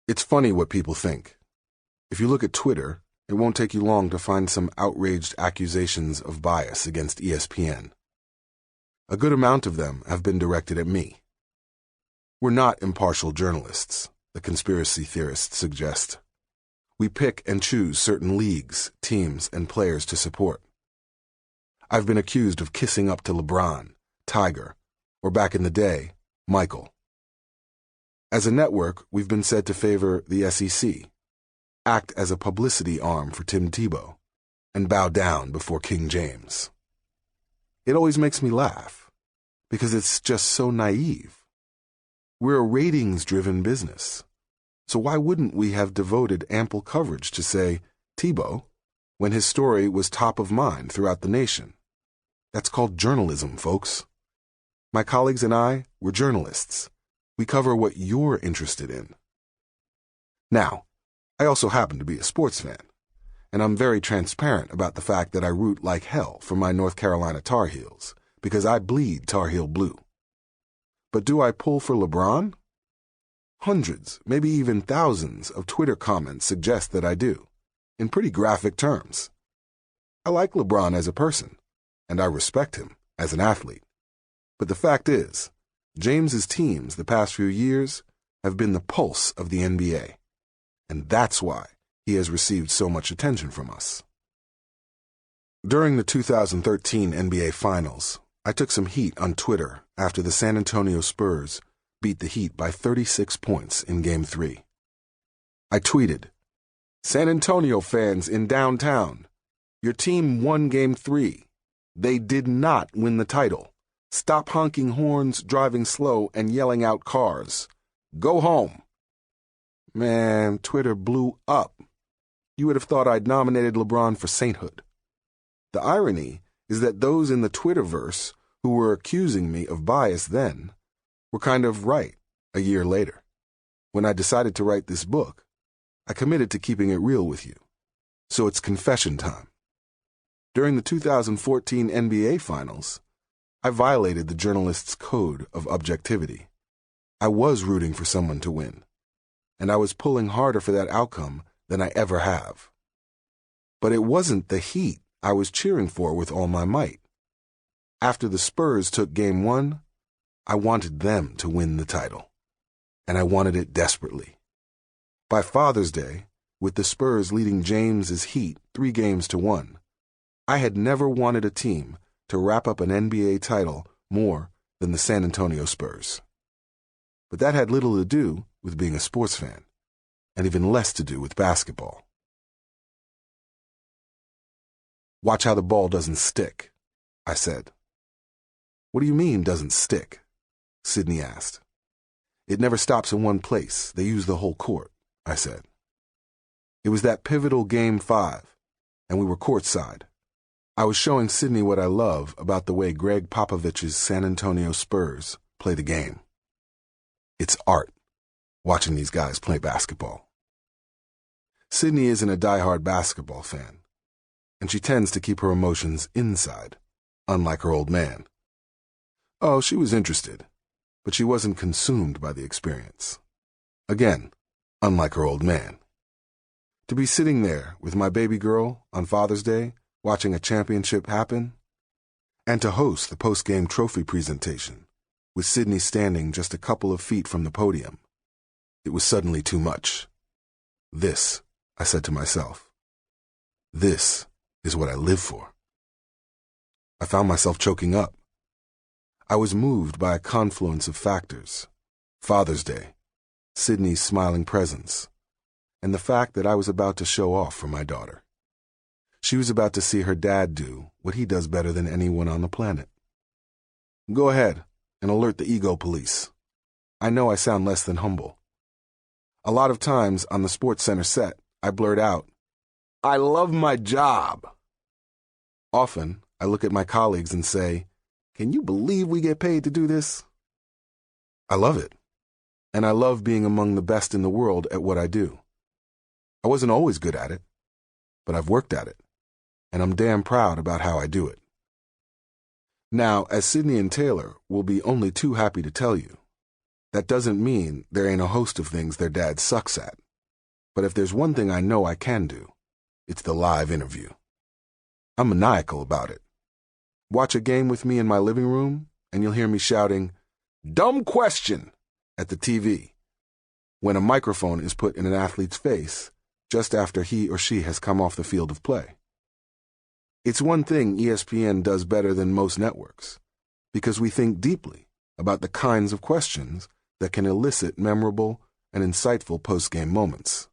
It's funny what people think. If you look at Twitter, it won't take you long to find some outraged accusations of bias against ESPN. A good amount of them have been directed at me. We're not impartial journalists, the conspiracy theorists suggest. We pick and choose certain leagues, teams, and players to support. I've been accused of kissing up to LeBron, Tiger, or back in the day, Michael. As a network, we've been said to favor the SEC, act as a publicity arm for Tim Tebow, and bow down before King James. It always makes me laugh, because it's just so naive. We're a ratings-driven business, so why wouldn't we have devoted ample coverage to, say, Tebow, when his story was top of mind throughout the nation? That's called journalism, folks. My colleagues and I, we're journalists. We cover what you're interested in. Now, I also happen to be a sports fan, and I'm very transparent about the fact that I root like hell for my North Carolina Tar Heels, because I bleed Tar Heel blue. But do I pull for LeBron? Hundreds, maybe even thousands of Twitter comments suggest that I do, in pretty graphic terms. I like LeBron as a person, and I respect him as an athlete. But the fact is, James's teams the past few years have been the pulse of the NBA, and that's why he has received so much attention from us. During the 2013 NBA Finals, I took some heat on Twitter after the San Antonio Spurs beat the Heat by 36 points in Game 3. I tweeted, "San Antonio fans in downtown, your team won Game 3. They did not win the title. Stop honking horns, driving slow, and yelling out cars. Go home." Man, Twitter blew up. You would have thought I'd nominated LeBron for sainthood. The irony is that those in the Twitterverse who were accusing me of bias then were kind of right a year later. When I decided to write this book, I committed to keeping it real with you. So it's confession time. During the 2014 NBA Finals, I violated the journalist's code of objectivity. I was rooting for someone to win, and I was pulling harder for that outcome than I ever have. But it wasn't the Heat I was cheering for with all my might. After the Spurs took Game 1, I wanted them to win the title, and I wanted it desperately. By Father's Day, with the Spurs leading James's Heat 3-1, I had never wanted a team to wrap up an NBA title more than the San Antonio Spurs. But that had little to do with being a sports fan, and even less to do with basketball. "Watch how the ball doesn't stick," I said. "What do you mean, doesn't stick?" Sydney asked. "It never stops in one place. They use the whole court," I said. It was that pivotal Game 5, and we were courtside. I was showing Sydney what I love about the way Greg Popovich's San Antonio Spurs play the game. It's art, watching these guys play basketball. Sydney isn't a diehard basketball fan, and she tends to keep her emotions inside, unlike her old man. Oh, she was interested, but she wasn't consumed by the experience. Again, unlike her old man. To be sitting there with my baby girl on Father's Day, watching a championship happen, and to host the post-game trophy presentation, with Sydney standing just a couple of feet from the podium, it was suddenly too much. This, I said to myself, this is what I live for. I found myself choking up. I was moved by a confluence of factors: Father's Day, Sydney's smiling presence, and the fact that I was about to show off for my daughter. She was about to see her dad do what he does better than anyone on the planet. Go ahead and alert the ego police. I know I sound less than humble. A lot of times on the SportsCenter set, I blurt out, "I love my job." Often, I look at my colleagues and say, "Can you believe we get paid to do this?" I love it, and I love being among the best in the world at what I do. I wasn't always good at it, but I've worked at it, and I'm damn proud about how I do it. Now, as Sydni and Taelor will be only too happy to tell you, That doesn't mean there ain't a host of things their dad sucks at. But if there's one thing I know I can do, it's the live interview. I'm maniacal about it. Watch a game with me in my living room, and you'll hear me shouting, "Dumb question!" at the TV, when a microphone is put in an athlete's face just after he or she has come off the field of play. It's one thing ESPN does better than most networks, because we think deeply about the kinds of questions that can elicit memorable and insightful post-game moments.